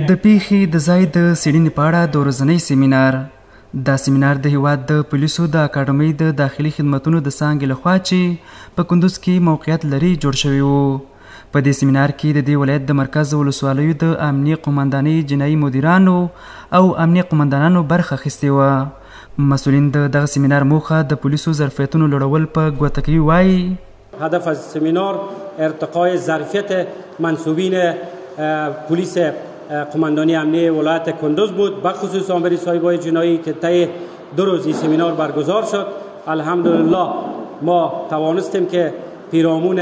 د پیښې د ځای د څېړنې په اړه د ورځنی سیمینار. دا سیمینار د هیواد د پولیسو د اکاډمۍ د داخلي خدمتونو د څانګې لخوا چې په کندوز کې موقعیت لري جوړ شوی و. په دې سیمینار کې د دې ولایت د مرکز ولسوالیو د امنیه قومندانۍ جنایي مدیرانو او امنیه قومندانانو برخه اخیستې وه. مسئولین د دغه سیمینار موخه د پولیسو ظرفیتونو لوړول په ګوته کوي. وایي هدف از سیمینار ارتقای ظرفیت منصوبین پلیس قماندانی امنیه ولایت کندوز بود، بخصوص آمری صاحبای جنایی که طی 2 روز این سیمینار برگزار شد. الحمدلله ما توانستیم که پیرامون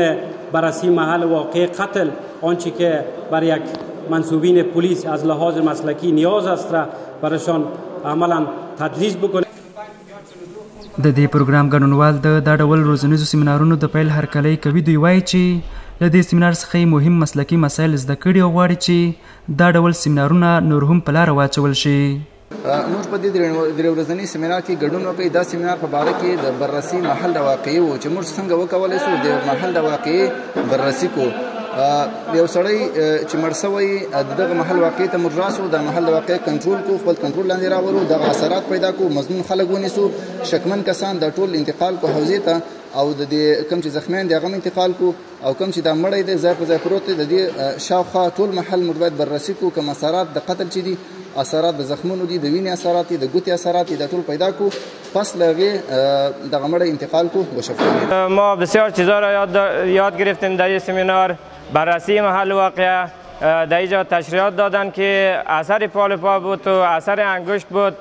بررسی محل واقع قتل آنچه که بر یک منصوبین پلیس از لحاظ مسلکی نیاز است را برشان عملا تدریس بکنیم. د دې پروګرام ګډونوال د دا ډول روزنیزو سیمینارونو د پیل هرکلی کوي. دوی وایي چې له دې سیمینار څخه مهم مسلکي مسایل زده کړي او غواړي چې دا ډول سیمینارونه نور هم په لاره واچول شي. موږ په دې درې ورځني سیمینار کې ګډون وکړی. دا سیمینار په باره کې د بررسي محل د واقعي و چې موږ څنګه وکولی شو د محل د واقعي بررسي کو. یو سړی چې مړ سوی دغه محل واقع ته موږ راسو، د محل واقع کنټرول کو، خپل کنټرول لاندې راولو، دغه اثرات پیدا کو، مظنون خلک ونیسو، شکمن کسان د ټول انتقال کو حوزې ته، او د دې کم چې زخمیان دي هغه انتقال کو، او کم چې دا مړی دی ځای په ځای پروت دی د دې شاوخوا ټول محل موږ باید بررسي کو. کوم اثرات د قتل چې دي، اثرات د زخمونو دي، د وینې اثرات دي، د ګوتې اثرات دي، دا ټول پیدا کو. پس له هغې دغه مړی انتقال کو و شفا. ما بسیار چیزا را یاد گرفتیم در این سیمینار. بررسی محل واقعه در اینجا تشریحات دادن که اثر پال پا بود و اثر انگشت بود.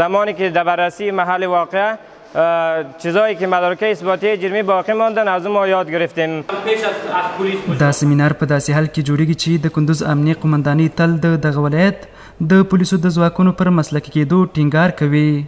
زمانی که در بررسی محل واقعه چیزایی که مدارک اثباتی جرمی باقی ماندن از ما یاد گرفتیم. دا سیمینار په داسې حال کې جوړیږي چې د کندوز امنیه قومندانۍ تل د دغه ولایت د پولیسو د ځواکونو پر مسلکي کېدو ټینګار کوي.